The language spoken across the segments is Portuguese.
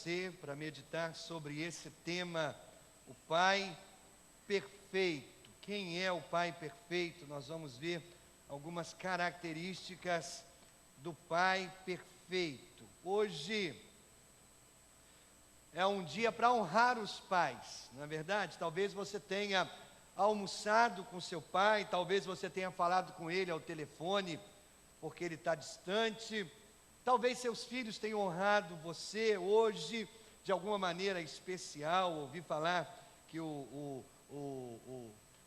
você para meditar sobre esse tema, o Pai perfeito. Quem é o Pai perfeito? Nós vamos ver algumas características do Pai perfeito. Hoje é um dia para honrar os pais, não é verdade? Talvez você tenha almoçado com seu pai, talvez você tenha falado com ele ao telefone, porque ele está distante. Talvez seus filhos tenham honrado você hoje de alguma maneira especial. Ouvi falar que o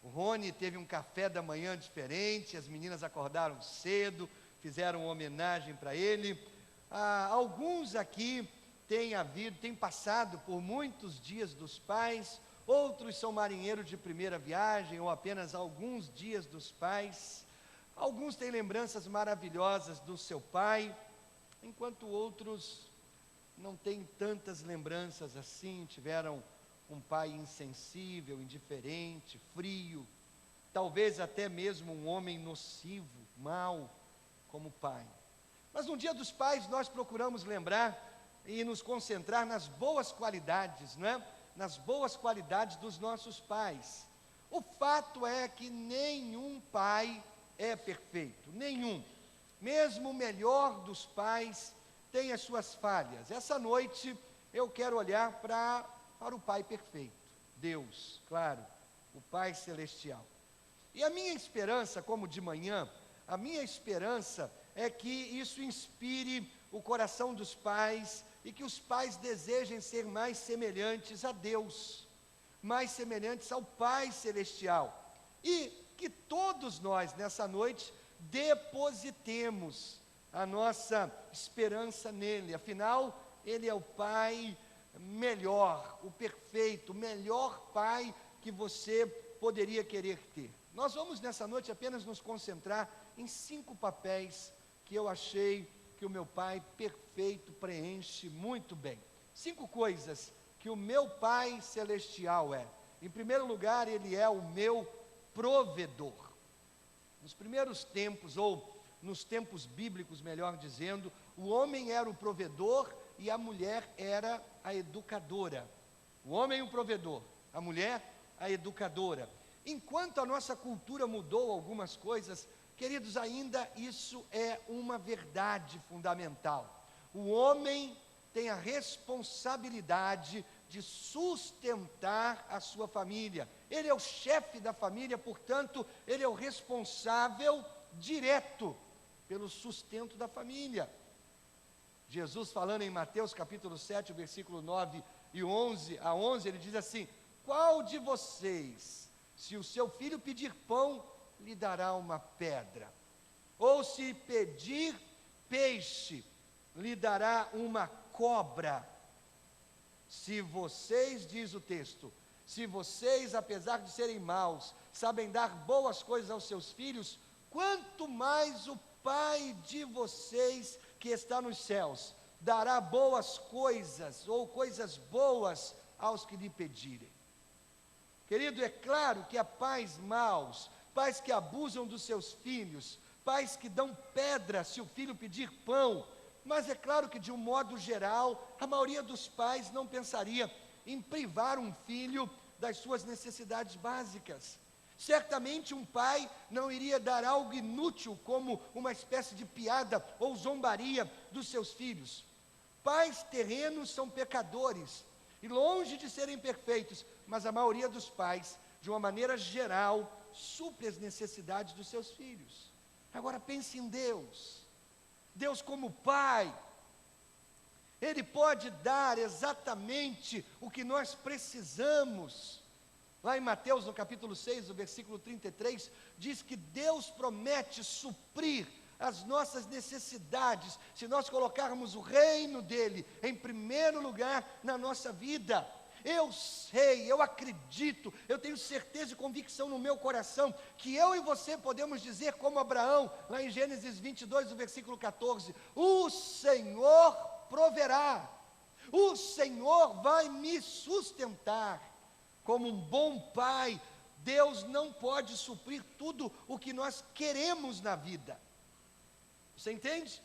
Rony teve um café da manhã diferente, as meninas acordaram cedo, fizeram uma homenagem para ele. Alguns aqui têm passado por muitos dias dos pais, outros são marinheiros de primeira viagem ou apenas alguns dias dos pais. Alguns têm lembranças maravilhosas do seu pai, enquanto outros não têm tantas lembranças assim, tiveram um pai insensível, indiferente, frio, talvez até mesmo um homem nocivo, mau, como pai. Mas no dia dos pais nós procuramos lembrar e nos concentrar nas boas qualidades, não é? Nas boas qualidades dos nossos pais. O fato é que nenhum pai é perfeito, nenhum. Mesmo o melhor dos pais tem as suas falhas. Essa noite eu quero olhar para o Pai perfeito, Deus, claro, o Pai celestial. E a minha esperança, como de manhã, a minha esperança é que isso inspire o coração dos pais e que os pais desejem ser mais semelhantes a Deus, mais semelhantes ao Pai celestial, e que todos nós nessa noite depositemos a nossa esperança nele. Afinal, ele é o Pai melhor, o perfeito, o melhor Pai que você poderia querer ter. Nós vamos nessa noite apenas nos concentrar em 5 papéis que eu achei que o meu Pai perfeito preenche muito bem. 5 coisas que o meu Pai celestial é. Em primeiro lugar, ele é o meu provedor. Nos primeiros tempos, ou nos tempos bíblicos, melhor dizendo, o homem era o provedor e a mulher era a educadora. O homem o provedor, a mulher a educadora. Enquanto a nossa cultura mudou algumas coisas, queridos, ainda isso é uma verdade fundamental. O homem tem a responsabilidade de sustentar a sua família. Ele é o chefe da família, portanto, ele é o responsável direto pelo sustento da família. Jesus, falando em Mateus capítulo 7, versículo 9 e 11 a 11, ele diz assim: qual de vocês, se o seu filho pedir pão, lhe dará uma pedra? Ou se pedir peixe, lhe dará uma cobra? Se vocês, diz o texto, se vocês, apesar de serem maus, sabem dar boas coisas aos seus filhos, quanto mais o Pai de vocês que está nos céus dará boas coisas ou coisas boas aos que lhe pedirem. Querido, é claro que há pais maus, pais que abusam dos seus filhos, pais que dão pedra se o filho pedir pão, mas é claro que de um modo geral, a maioria dos pais não pensaria em privar um filho das suas necessidades básicas. Certamente um pai não iria dar algo inútil como uma espécie de piada ou zombaria dos seus filhos. Pais terrenos são pecadores e longe de serem perfeitos, mas a maioria dos pais, de uma maneira geral, supre as necessidades dos seus filhos. Agora pense em Deus. Deus como Pai, Ele pode dar exatamente o que nós precisamos. Lá em Mateus, no capítulo 6, no versículo 33, diz que Deus promete suprir as nossas necessidades, se nós colocarmos o reino dEle em primeiro lugar na nossa vida. Eu sei, eu acredito, eu tenho certeza e convicção no meu coração, que eu e você podemos dizer como Abraão, lá em Gênesis 22, no versículo 14, o Senhor proverá, o Senhor vai me sustentar. Como um bom pai, Deus não pode suprir tudo o que nós queremos na vida. Você entende?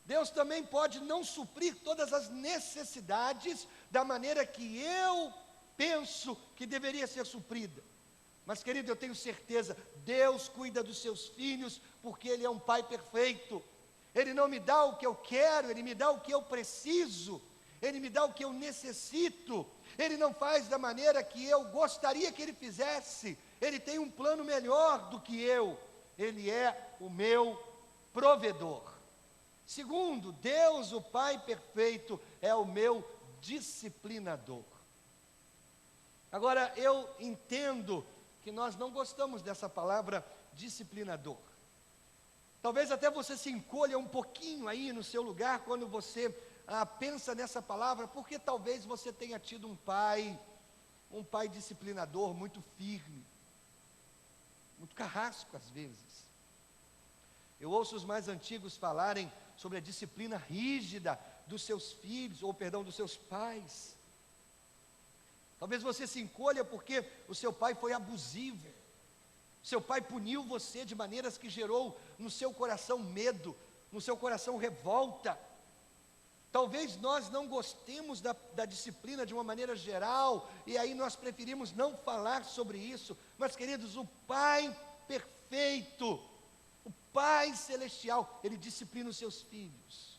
Deus também pode não suprir todas as necessidades da maneira que eu penso que deveria ser suprida. Mas, querido, eu tenho certeza, Deus cuida dos seus filhos, porque Ele é um Pai perfeito. Ele não me dá o que eu quero, Ele me dá o que eu preciso, Ele me dá o que eu necessito. Ele não faz da maneira que eu gostaria que Ele fizesse. Ele tem um plano melhor do que eu. Ele é o meu provedor. Segundo, Deus, o Pai perfeito, é o meu disciplinador. Agora, eu entendo que nós não gostamos dessa palavra disciplinador. Talvez até você se encolha um pouquinho aí no seu lugar quando você pensa nessa palavra, porque talvez você tenha tido um pai disciplinador muito firme, muito carrasco às vezes. Eu ouço os mais antigos falarem sobre a disciplina rígida dos seus filhos, ou perdão, dos seus pais. Talvez você se encolha porque o seu pai foi abusivo. Seu pai puniu você de maneiras que gerou no seu coração medo, no seu coração revolta. Talvez nós não gostemos da disciplina de uma maneira geral, e aí nós preferimos não falar sobre isso. Mas, queridos, o Pai perfeito, o Pai celestial, Ele disciplina os seus filhos.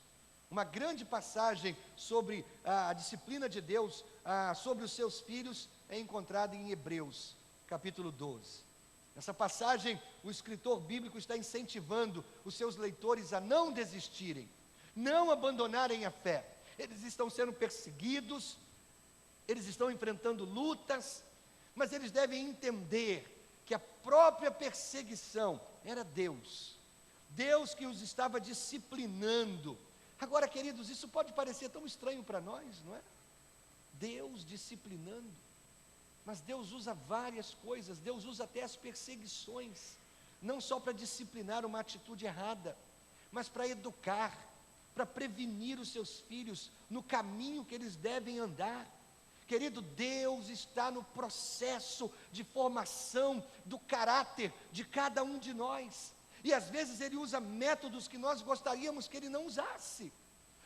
Uma grande passagem sobre a disciplina de Deus, sobre os seus filhos, é encontrada em Hebreus, capítulo 12. Nessa passagem, o escritor bíblico está incentivando os seus leitores a não desistirem, não abandonarem a fé. Eles estão sendo perseguidos, eles estão enfrentando lutas, mas eles devem entender que a própria perseguição era Deus que os estava disciplinando. Agora, queridos, isso pode parecer tão estranho para nós, não é? Deus disciplinando. Mas Deus usa várias coisas, Deus usa até as perseguições, não só para disciplinar uma atitude errada, mas para educar, para prevenir os seus filhos no caminho que eles devem andar. Querido, Deus está no processo de formação do caráter de cada um de nós. E às vezes Ele usa métodos que nós gostaríamos que Ele não usasse.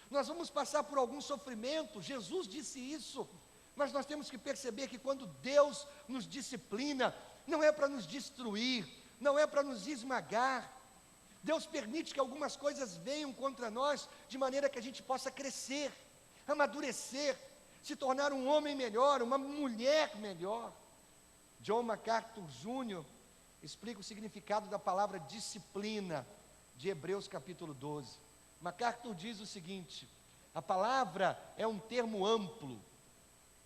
Nós vamos passar por algum sofrimento, Jesus disse isso. Mas nós temos que perceber que quando Deus nos disciplina, não é para nos destruir, não é para nos esmagar. Deus permite que algumas coisas venham contra nós, de maneira que a gente possa crescer, amadurecer, se tornar um homem melhor, uma mulher melhor. John MacArthur Jr. explica o significado da palavra disciplina, de Hebreus capítulo 12. MacArthur diz o seguinte: a palavra é um termo amplo,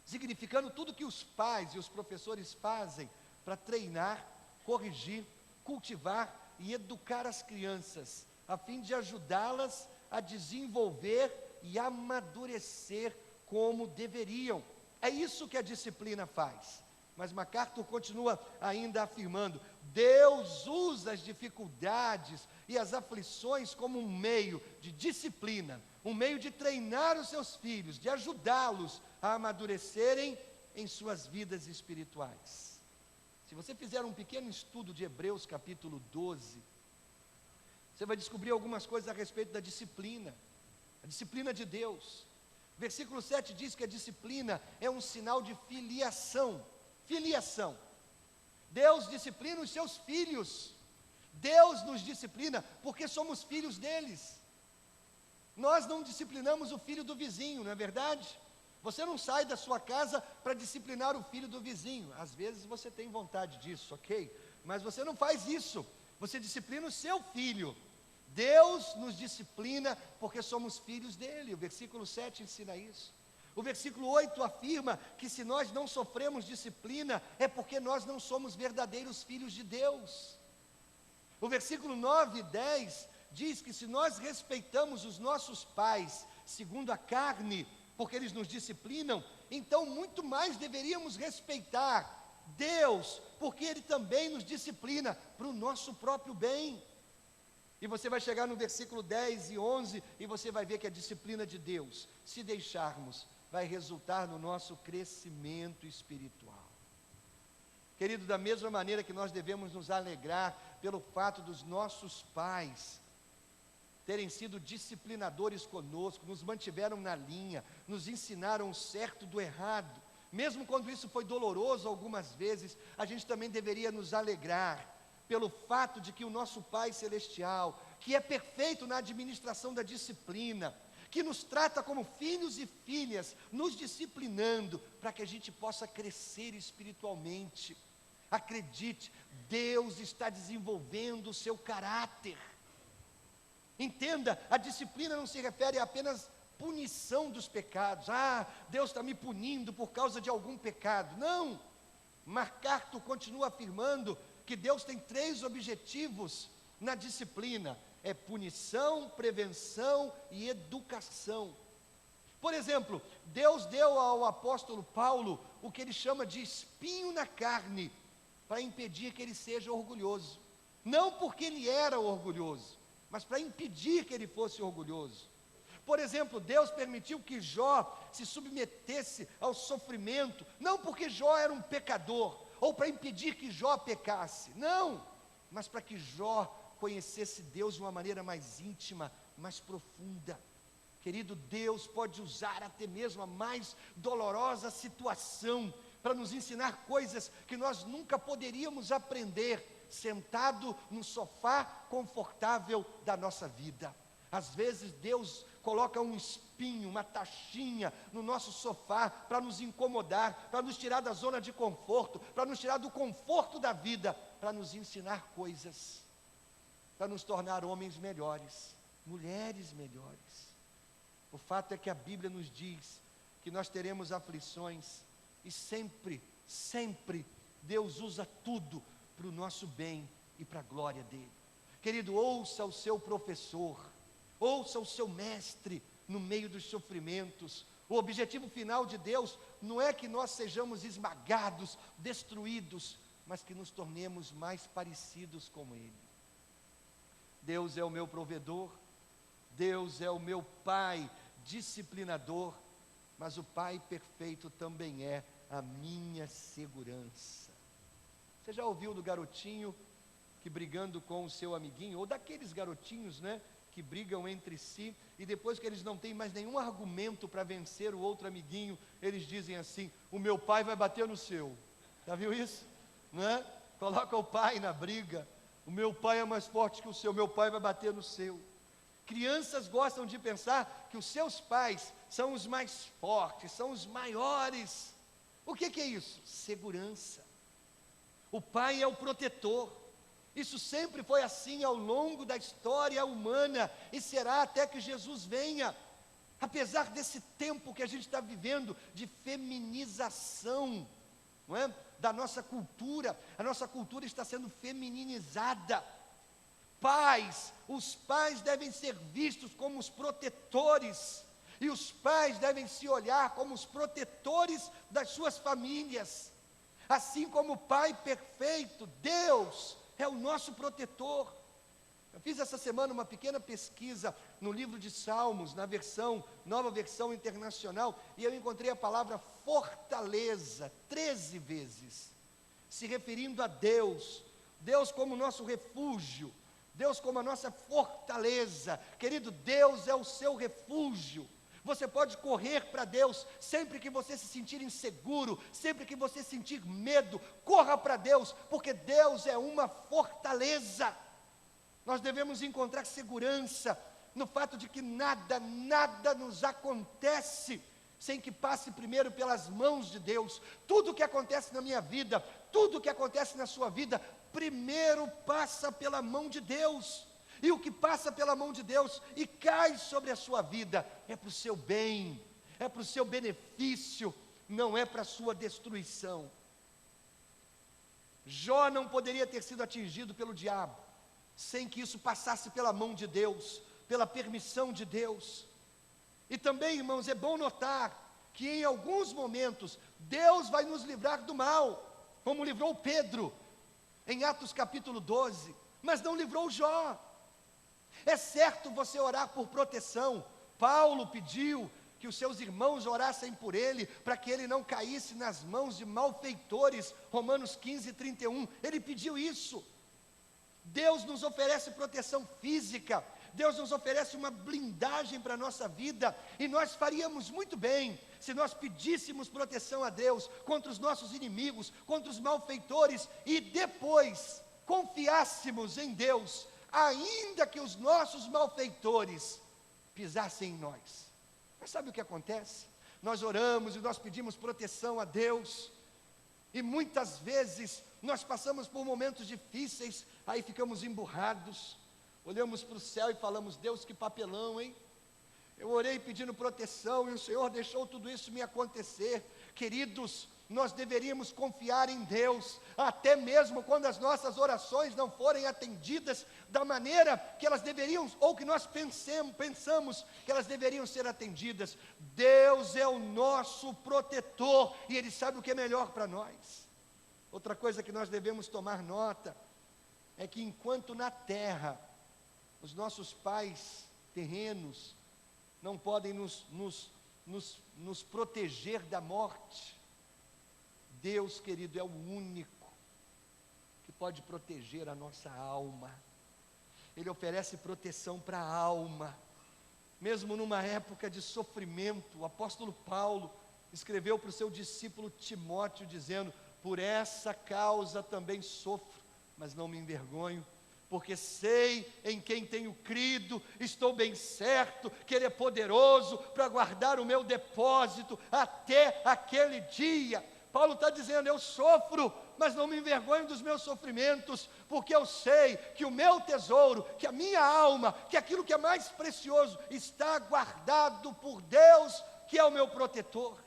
significando tudo que os pais e os professores fazem para treinar, corrigir, cultivar e educar as crianças, a fim de ajudá-las a desenvolver e amadurecer como deveriam. É isso que a disciplina faz. Mas MacArthur continua ainda afirmando: Deus usa as dificuldades e as aflições como um meio de disciplina, um meio de treinar os seus filhos, de ajudá-los a amadurecerem em suas vidas espirituais. Se você fizer um pequeno estudo de Hebreus capítulo 12, você vai descobrir algumas coisas a respeito da disciplina, a disciplina de Deus. Versículo 7 diz que a disciplina é um sinal de filiação. Filiação. Deus disciplina os seus filhos. Deus nos disciplina porque somos filhos deles. Nós não disciplinamos o filho do vizinho, não é verdade? Você não sai da sua casa para disciplinar o filho do vizinho. Às vezes você tem vontade disso, ok? Mas você não faz isso. Você disciplina o seu filho. Deus nos disciplina porque somos filhos dele. O versículo 7 ensina isso. O versículo 8 afirma que se nós não sofremos disciplina, é porque nós não somos verdadeiros filhos de Deus. O versículo 9 e 10 diz que se nós respeitamos os nossos pais, segundo a carne, porque eles nos disciplinam, então muito mais deveríamos respeitar Deus, porque Ele também nos disciplina para o nosso próprio bem. E você vai chegar no versículo 10 e 11 e você vai ver que a disciplina de Deus, se deixarmos, vai resultar no nosso crescimento espiritual. Querido, da mesma maneira que nós devemos nos alegrar pelo fato dos nossos pais terem sido disciplinadores conosco, nos mantiveram na linha, nos ensinaram o certo do errado. Mesmo quando isso foi doloroso algumas vezes, a gente também deveria nos alegrar pelo fato de que o nosso Pai Celestial, que é perfeito na administração da disciplina, que nos trata como filhos e filhas, nos disciplinando, para que a gente possa crescer espiritualmente. Acredite, Deus está desenvolvendo o seu caráter. Entenda, a disciplina não se refere a apenas punição dos pecados. Deus está me punindo por causa de algum pecado. Não, MacArthur continua afirmando que Deus tem 3 objetivos na disciplina: é punição, prevenção e educação. Por exemplo, Deus deu ao apóstolo Paulo o que ele chama de espinho na carne, para impedir que ele seja orgulhoso. Não porque ele era orgulhoso, mas para impedir que ele fosse orgulhoso. Por exemplo, Deus permitiu que Jó se submetesse ao sofrimento, não porque Jó era um pecador, ou para impedir que Jó pecasse, não, mas para que Jó conhecesse Deus de uma maneira mais íntima, mais profunda. Querido, Deus pode usar até mesmo a mais dolorosa situação para nos ensinar coisas que nós nunca poderíamos aprender sentado no sofá confortável da nossa vida. Às vezes Deus coloca um espinho, uma tachinha no nosso sofá para nos incomodar, para nos tirar da zona de conforto, para nos tirar do conforto da vida, para nos ensinar coisas, para nos tornar homens melhores, mulheres melhores. O fato é que a Bíblia nos diz que nós teremos aflições e sempre, sempre Deus usa tudo para o nosso bem e para a glória dEle. Querido, ouça o seu professor, ouça o seu mestre no meio dos sofrimentos. O objetivo final de Deus não é que nós sejamos esmagados, destruídos, mas que nos tornemos mais parecidos com Ele. Deus é o meu provedor, Deus é o meu Pai disciplinador, mas o Pai perfeito também é a minha segurança. Você já ouviu do garotinho que brigando com o seu amiguinho, ou daqueles garotinhos, que brigam entre si, e depois que eles não têm mais nenhum argumento para vencer o outro amiguinho, eles dizem assim: o meu pai vai bater no seu. Já viu isso? Coloca o pai na briga: o meu pai é mais forte que o seu, meu pai vai bater no seu. Crianças gostam de pensar que os seus pais são os mais fortes, são os maiores. O que é isso? Segurança. O pai é o protetor. Isso sempre foi assim ao longo da história humana e será até que Jesus venha. Apesar desse tempo que a gente está vivendo de feminização, da nossa cultura, a nossa cultura está sendo femininizada. Os pais devem ser vistos como os protetores, e os pais devem se olhar como os protetores das suas famílias. Assim como o Pai perfeito, Deus, é o nosso protetor. Eu fiz essa semana uma pequena pesquisa no livro de Salmos, na nova versão internacional, e eu encontrei a palavra fortaleza 13 vezes, se referindo a Deus, Deus como nosso refúgio, Deus como a nossa fortaleza. Querido, Deus é o seu refúgio. Você pode correr para Deus sempre que você se sentir inseguro, sempre que você sentir medo, corra para Deus, porque Deus é uma fortaleza. Nós devemos encontrar segurança no fato de que nada nos acontece sem que passe primeiro pelas mãos de Deus. Tudo que acontece na minha vida, tudo que acontece na sua vida, primeiro passa pela mão de Deus. E o que passa pela mão de Deus e cai sobre a sua vida é para o seu bem, é para o seu benefício, não é para a sua destruição. Jó não poderia ter sido atingido pelo diabo sem que isso passasse pela mão de Deus, pela permissão de Deus. E também, irmãos, é bom notar que em alguns momentos Deus vai nos livrar do mal, como livrou Pedro em Atos capítulo 12, mas não livrou Jó. É certo você orar por proteção. Paulo pediu que os seus irmãos orassem por ele, para que ele não caísse nas mãos de malfeitores, Romanos 15:31, ele pediu isso. Deus nos oferece proteção física, Deus nos oferece uma blindagem para a nossa vida, e nós faríamos muito bem se nós pedíssemos proteção a Deus contra os nossos inimigos, contra os malfeitores, e depois confiássemos em Deus, ainda que os nossos malfeitores pisassem em nós. Mas sabe o que acontece? Nós oramos e nós pedimos proteção a Deus, e muitas vezes nós passamos por momentos difíceis, aí ficamos emburrados, olhamos para o céu e falamos: Deus, que papelão, hein? Eu orei pedindo proteção e o Senhor deixou tudo isso me acontecer. Queridos, nós deveríamos confiar em Deus, até mesmo quando as nossas orações não forem atendidas da maneira que elas deveriam, ou que nós pensamos que elas deveriam ser atendidas. Deus é o nosso protetor, e Ele sabe o que é melhor para nós. Outra coisa que nós devemos tomar nota, é que enquanto na terra, os nossos pais terrenos não podem nos proteger da morte, Deus, querido, é o único que pode proteger a nossa alma. Ele oferece proteção para a alma, mesmo numa época de sofrimento. O apóstolo Paulo escreveu para o seu discípulo Timóteo, dizendo: por essa causa também sofro, mas não me envergonho, porque sei em quem tenho crido, estou bem certo que Ele é poderoso para guardar o meu depósito até aquele dia. Paulo está dizendo: eu sofro, mas não me envergonho dos meus sofrimentos, porque eu sei que o meu tesouro, que a minha alma, que aquilo que é mais precioso, está guardado por Deus, que é o meu protetor.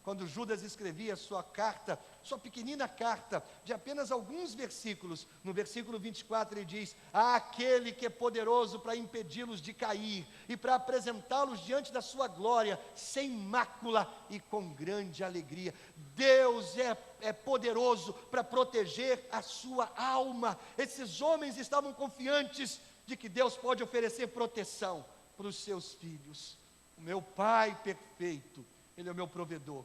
Quando Judas escrevia sua carta, sua pequenina carta, de apenas alguns versículos, no versículo 24 ele diz: aquele que é poderoso para impedi-los de cair, e para apresentá-los diante da sua glória, sem mácula e com grande alegria. Deus é poderoso para proteger a sua alma. Esses homens estavam confiantes de que Deus pode oferecer proteção para os seus filhos. O meu Pai perfeito, Ele é o meu provedor.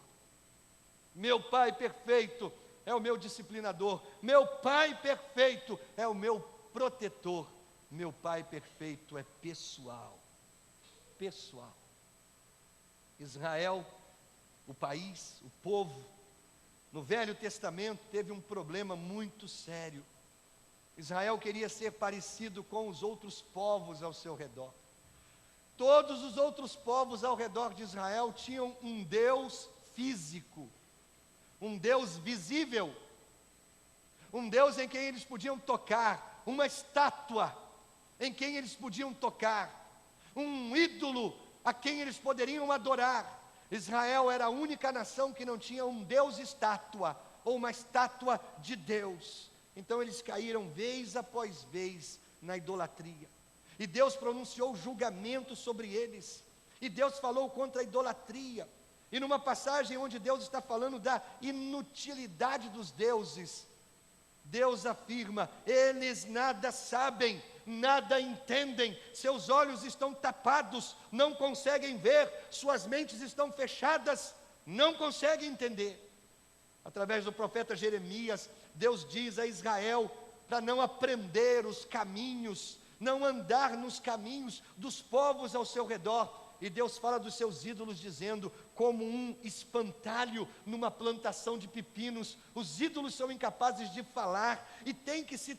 Meu Pai perfeito é o meu disciplinador. Meu Pai perfeito é o meu protetor. Meu Pai perfeito é pessoal. Pessoal. Israel, o país, o povo, no Velho Testamento teve um problema muito sério. Israel queria ser parecido com os outros povos ao seu redor. Todos os outros povos ao redor de Israel tinham um Deus físico, um Deus visível, um Deus em quem eles podiam tocar, uma estátua em quem eles podiam tocar, um ídolo a quem eles poderiam adorar. Israel era a única nação que não tinha um Deus estátua, ou uma estátua de Deus. Então eles caíram vez após vez na idolatria, e Deus pronunciou julgamento sobre eles, e Deus falou contra a idolatria. E numa passagem onde Deus está falando da inutilidade dos deuses, Deus afirma: eles nada sabem, nada entendem, seus olhos estão tapados, não conseguem ver, suas mentes estão fechadas, não conseguem entender. Através do profeta Jeremias, Deus diz a Israel para não aprender os caminhos, não andar nos caminhos dos povos ao seu redor. E Deus fala dos seus ídolos dizendo: como um espantalho numa plantação de pepinos, os ídolos são incapazes de falar e têm que ser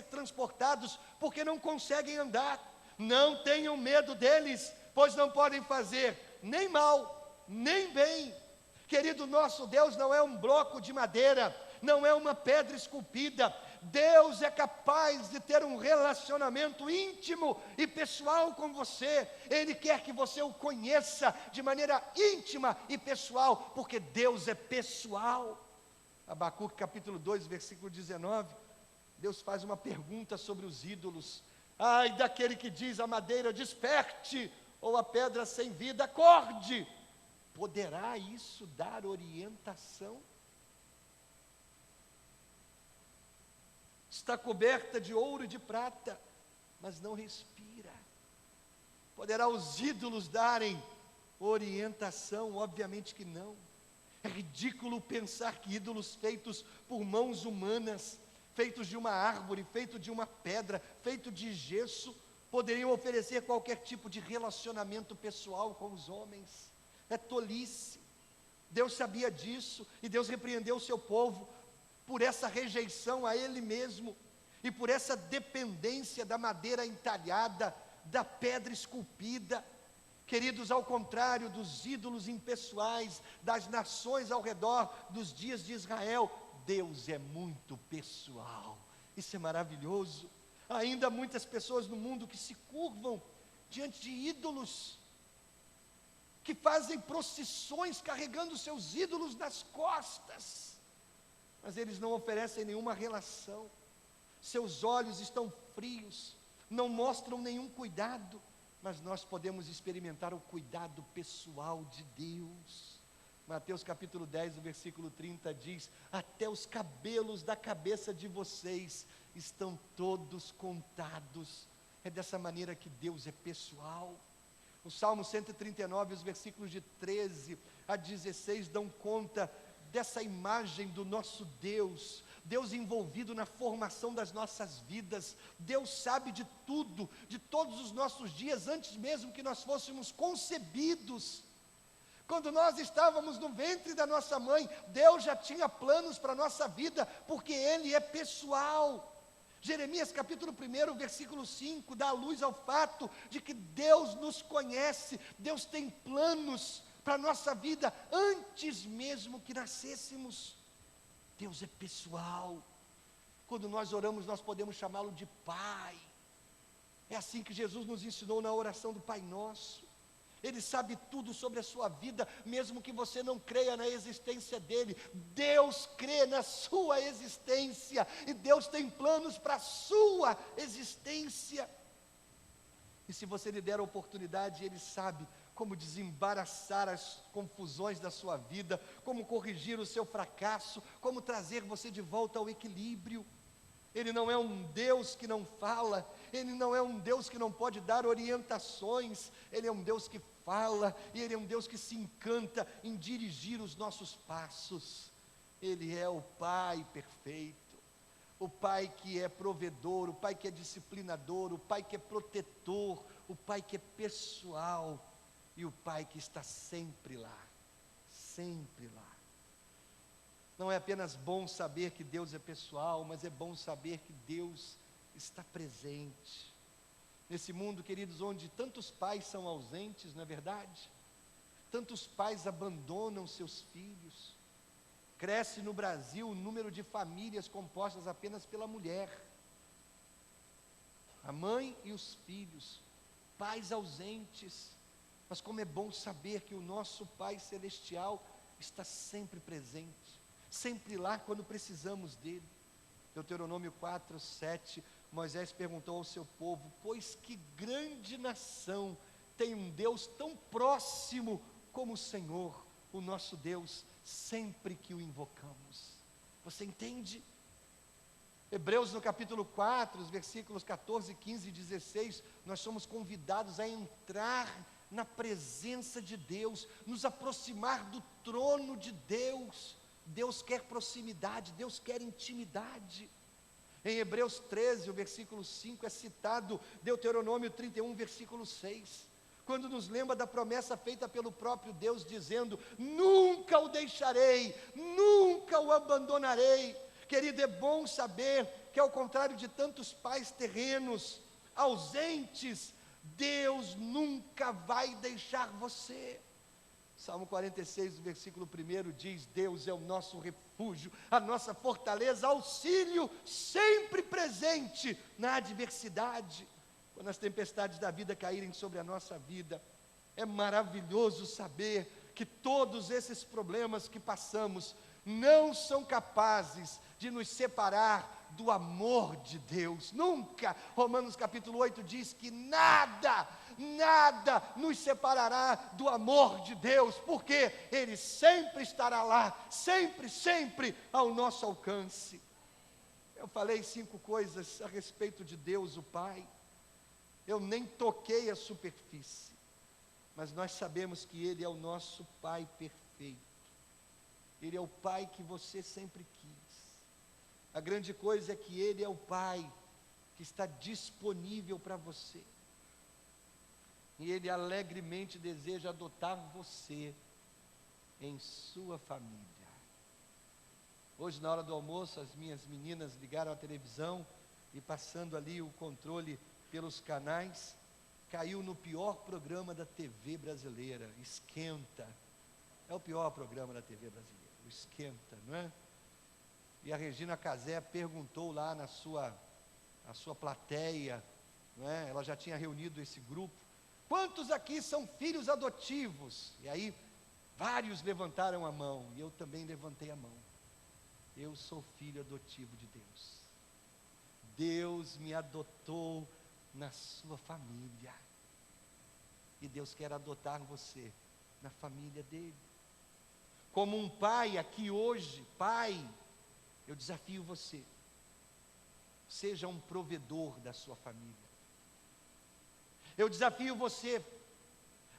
transportados porque não conseguem andar. Não tenham medo deles, pois não podem fazer nem mal, nem bem. Querido, nosso Deus não é um bloco de madeira, não é uma pedra esculpida. Deus é capaz de ter um relacionamento íntimo e pessoal com você. Ele quer que você o conheça de maneira íntima e pessoal, porque Deus é pessoal. Abacuque capítulo 2, versículo 19, Deus faz uma pergunta sobre os ídolos. Ai daquele que diz à madeira: desperte, ou a pedra sem vida: acorde. Poderá isso dar orientação? Está coberta de ouro e de prata, mas não respira. Poderá os ídolos darem orientação? Obviamente que não. É ridículo pensar que ídolos feitos por mãos humanas, feitos de uma árvore, feitos de uma pedra, feitos de gesso, poderiam oferecer qualquer tipo de relacionamento pessoal com os homens. É tolice. Deus sabia disso, e Deus repreendeu o seu povo por essa rejeição a Ele mesmo, e por essa dependência da madeira entalhada, da pedra esculpida. Queridos, ao contrário dos ídolos impessoais, das nações ao redor dos dias de Israel, Deus é muito pessoal. Isso é maravilhoso. Ainda há muitas pessoas no mundo que se curvam diante de ídolos, que fazem procissões carregando seus ídolos nas costas, mas eles não oferecem nenhuma relação. Seus olhos estão frios, não mostram nenhum cuidado, mas nós podemos experimentar o cuidado pessoal de Deus. Mateus capítulo 10, o versículo 30 diz: até os cabelos da cabeça de vocês estão todos contados. É dessa maneira que Deus é pessoal. O Salmo 139, os versículos de 13 a 16 dão conta dessa imagem do nosso Deus, Deus envolvido na formação das nossas vidas. Deus sabe de tudo, de todos os nossos dias, antes mesmo que nós fôssemos concebidos. Quando nós estávamos no ventre da nossa mãe, Deus já tinha planos para a nossa vida, porque Ele é pessoal. Jeremias capítulo 1, versículo 5, dá luz ao fato de que Deus nos conhece, Deus tem planos para a nossa vida, antes mesmo que nascêssemos. Deus é pessoal. Quando nós oramos, nós podemos chamá-lo de Pai. É assim que Jesus nos ensinou na oração do Pai Nosso. Ele sabe tudo sobre a sua vida, mesmo que você não creia na existência dele. Deus crê na sua existência, e Deus tem planos para a sua existência. E se você lhe der a oportunidade, Ele sabe como desembaraçar as confusões da sua vida, como corrigir o seu fracasso, como trazer você de volta ao equilíbrio. Ele não é um Deus que não fala, Ele não é um Deus que não pode dar orientações, Ele é um Deus que fala, e Ele é um Deus que se encanta em dirigir os nossos passos. Ele é o Pai perfeito, o Pai que é provedor, o Pai que é disciplinador, o Pai que é protetor, o Pai que é pessoal, e o Pai que está sempre lá, sempre lá. Não é apenas bom saber que Deus é pessoal, mas é bom saber que Deus está presente. Nesse mundo, queridos, onde tantos pais são ausentes, não é verdade? Tantos pais abandonam seus filhos. Cresce no Brasil o número de famílias compostas apenas pela mulher. A mãe e os filhos, pais ausentes. Mas como é bom saber que o nosso Pai Celestial está sempre presente, sempre lá quando precisamos dele. Deuteronômio 4, 7, Moisés perguntou ao seu povo: pois que grande nação tem um Deus tão próximo como o Senhor, o nosso Deus, sempre que o invocamos. Você entende? Hebreus no capítulo 4, os versículos 14, 15 e 16, nós somos convidados a entrar na presença de Deus, nos aproximar do trono de Deus. Deus quer proximidade, Deus quer intimidade. Em Hebreus 13, o versículo 5, é citado Deuteronômio 31, versículo 6, quando nos lembra da promessa feita pelo próprio Deus, dizendo: nunca o deixarei, nunca o abandonarei. Querido, é bom saber que, ao contrário de tantos pais terrenos, ausentes, Deus nunca vai deixar você. Salmo 46, versículo 1 diz: Deus é o nosso refúgio, a nossa fortaleza, auxílio sempre presente na adversidade. Quando as tempestades da vida caírem sobre a nossa vida, é maravilhoso saber que todos esses problemas que passamos não são capazes de nos separar do amor de Deus, nunca. Romanos capítulo 8 diz que nada nos separará do amor de Deus, porque Ele sempre estará lá, sempre ao nosso alcance. Eu falei 5 coisas a respeito de Deus, o Pai. Eu nem toquei a superfície, mas nós sabemos que Ele é o nosso Pai perfeito. Ele é o Pai que você sempre quis. A grande coisa é que Ele é o Pai que está disponível para você. E Ele alegremente deseja adotar você em sua família. Hoje, na hora do almoço, as minhas meninas ligaram a televisão e, passando ali o controle pelos canais, caiu no pior programa da TV brasileira, Esquenta. É o pior programa da TV brasileira, o Esquenta, não é? E a Regina Casé perguntou lá na sua plateia, não é? Ela já tinha reunido esse grupo: quantos aqui são filhos adotivos? E aí, vários levantaram a mão, e eu também levantei a mão. Eu sou filho adotivo de Deus. Deus me adotou na sua família. E Deus quer adotar você na família dele. Como um pai aqui hoje, pai, eu desafio você. Seja um provedor da sua família. Eu desafio você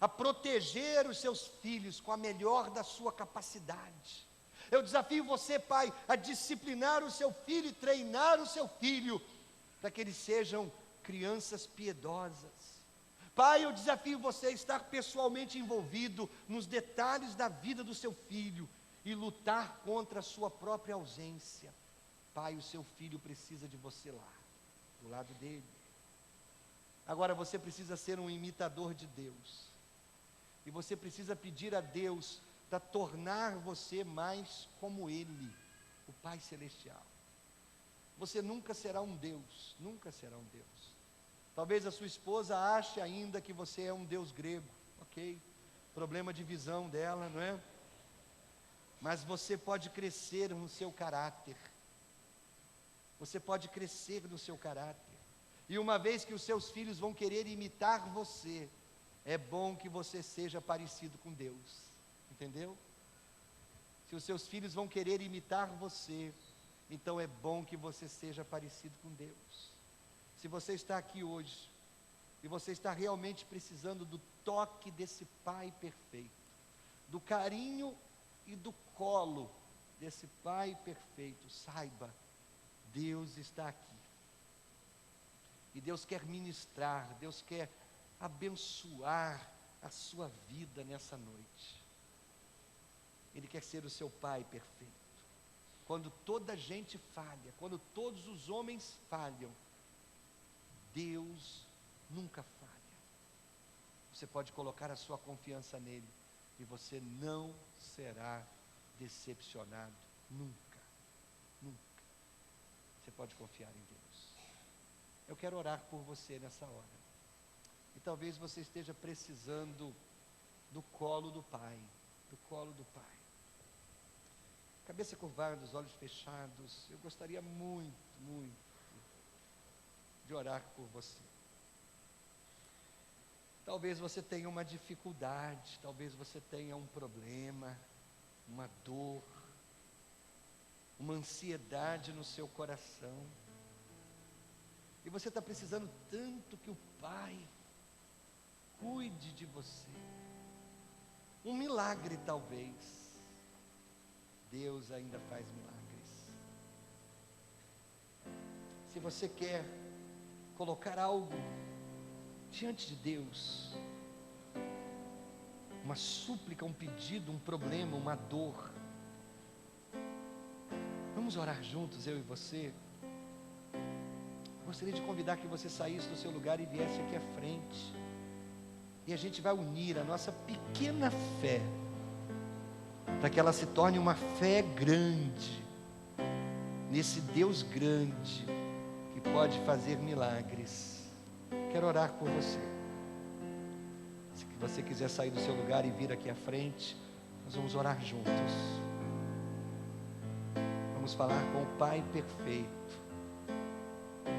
a proteger os seus filhos com a melhor da sua capacidade. Eu desafio você, pai, a disciplinar o seu filho e treinar o seu filho para que eles sejam crianças piedosas. Pai, eu desafio você a estar pessoalmente envolvido nos detalhes da vida do seu filho e lutar contra a sua própria ausência. Pai, o seu filho precisa de você lá, do lado dele. Agora você precisa ser um imitador de Deus. E você precisa pedir a Deus para tornar você mais como Ele, o Pai Celestial. Você nunca será um Deus, nunca será um Deus. Talvez a sua esposa ache ainda que você é um Deus grego, ok? Problema de visão dela, não é? Mas você pode crescer no seu caráter. Você pode crescer no seu caráter. E uma vez que os seus filhos vão querer imitar você, é bom que você seja parecido com Deus. Entendeu? Se os seus filhos vão querer imitar você, então é bom que você seja parecido com Deus. Se você está aqui hoje, e você está realmente precisando do toque desse Pai perfeito, do carinho e do colo desse Pai perfeito, saiba, Deus está aqui. E Deus quer ministrar, Deus quer abençoar a sua vida nessa noite. Ele quer ser o seu Pai perfeito. Quando toda a gente falha, quando todos os homens falham, Deus nunca falha. Você pode colocar a sua confiança nele e você não será decepcionado nunca, nunca. Você pode confiar em Deus. Eu quero orar por você nessa hora. E talvez você esteja precisando do colo do Pai, do colo do Pai. Cabeça curvada, os olhos fechados. Eu gostaria muito, muito de orar por você. Talvez você tenha uma dificuldade, talvez você tenha um problema, uma dor, uma ansiedade no seu coração. E você está precisando tanto que o Pai cuide de você. Um milagre talvez. Deus ainda faz milagres. Se você quer colocar algo diante de Deus, uma súplica, um pedido, um problema, uma dor, vamos orar juntos, eu e você. Gostaria de convidar que você saísse do seu lugar e viesse aqui à frente. E a gente vai unir a nossa pequena fé, para que ela se torne uma fé grande, nesse Deus grande, que pode fazer milagres. Quero orar por você. Se você quiser sair do seu lugar e vir aqui à frente, nós vamos orar juntos. Vamos falar com o Pai perfeito.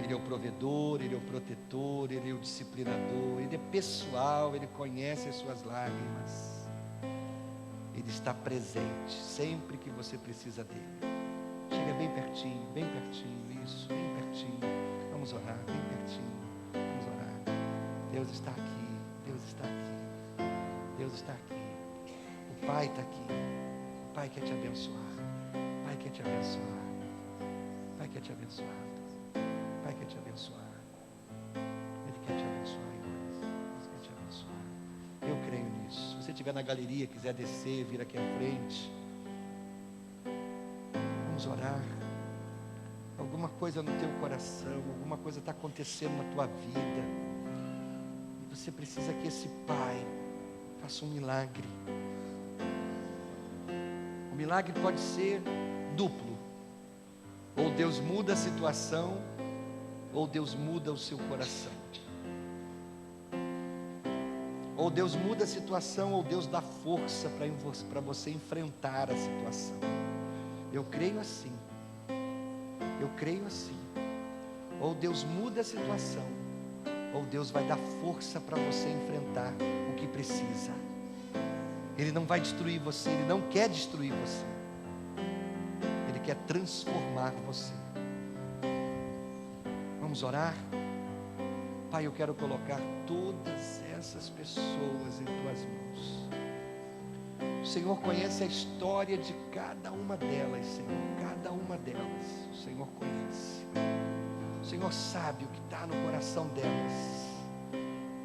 Ele é o provedor, Ele é o protetor, Ele é o disciplinador, Ele é pessoal, Ele conhece as suas lágrimas. Ele está presente sempre que você precisa dele. Chega bem pertinho, isso, bem pertinho. Vamos orar, bem pertinho. Vamos orar. Deus está aqui, Deus está aqui, Deus está aqui. O Pai está aqui. O Pai quer te abençoar. O Pai quer te abençoar. O Pai quer te abençoar. O Pai quer te abençoar. Ele quer te abençoar, irmãos. Deus quer te abençoar. você estiver na galeria, quiser descer, vir aqui à frente. Vamos orar. Alguma coisa no teu coração, alguma coisa está acontecendo na tua vida, e você precisa que esse Pai faça um milagre. O milagre pode ser duplo: ou Deus muda a situação, ou Deus muda o seu coração. Ou Deus muda a situação, ou Deus dá força para você enfrentar a situação. Eu creio assim. Eu creio assim. Ou Deus muda a situação, ou Deus vai dar força para você enfrentar o que precisa. Ele não vai destruir você, Ele não quer destruir você. Ele quer transformar você. Vamos orar? Pai, eu quero colocar todas essas pessoas em Tuas mãos. O Senhor conhece a história de cada uma delas, Senhor, cada uma delas, o Senhor conhece. O Senhor sabe o que está no coração delas.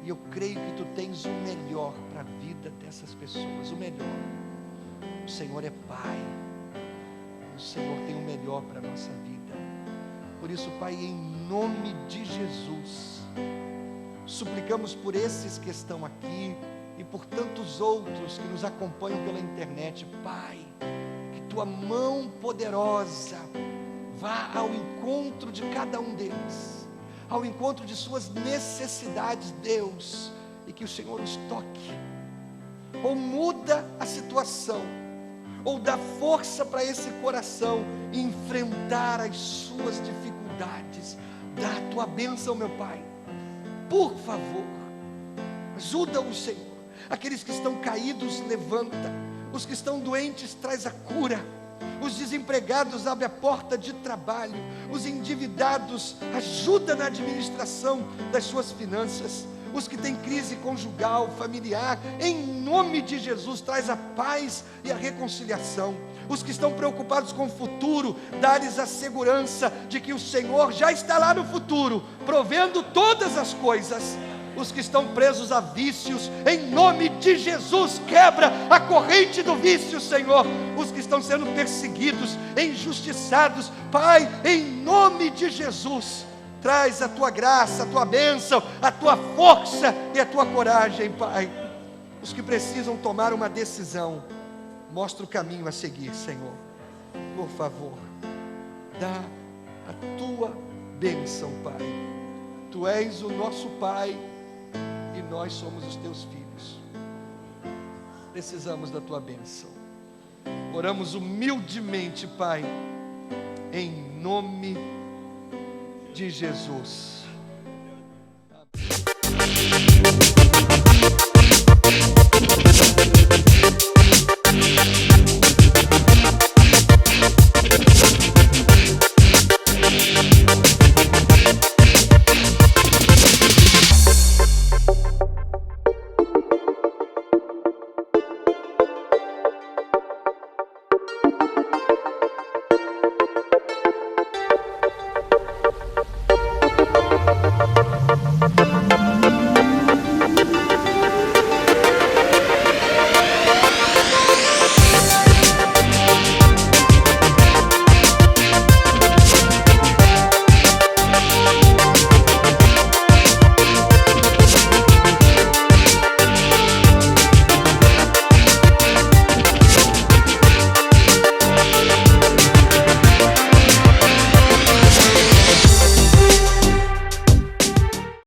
E eu creio que Tu tens o melhor para a vida dessas pessoas, o melhor. O Senhor é Pai. O Senhor tem o melhor para a nossa vida. Por isso, Pai, em nome de Jesus, suplicamos por esses que estão aqui e por tantos outros que nos acompanham pela internet. Pai, que Tua mão poderosa vá ao encontro de cada um deles, ao encontro de suas necessidades, Deus, e que o Senhor os toque, ou muda a situação, ou dá força para esse coração enfrentar as suas dificuldades. Dá a Tua bênção, meu Pai, por favor, ajuda-os, Senhor. Aqueles que estão caídos, levanta. Os que estão doentes, traz a cura. Os desempregados, abre a porta de trabalho. Os endividados, ajuda na administração das suas finanças. Os que têm crise conjugal, familiar, em nome de Jesus, traz a paz e a reconciliação. Os que estão preocupados com o futuro, dá-lhes a segurança de que o Senhor já está lá no futuro, provendo todas as coisas. Os que estão presos a vícios, em nome de Jesus, quebra a corrente do vício, Senhor. Os que estão sendo perseguidos, injustiçados, Pai, em nome de Jesus, traz a Tua graça, a Tua bênção, a Tua força e a Tua coragem, Pai. Os que precisam tomar uma decisão, mostra o caminho a seguir, Senhor. Por favor, dá a Tua bênção, Pai. Tu és o nosso Pai e nós somos os Teus filhos. Precisamos da Tua bênção. Oramos humildemente, Pai, em nome de Jesus.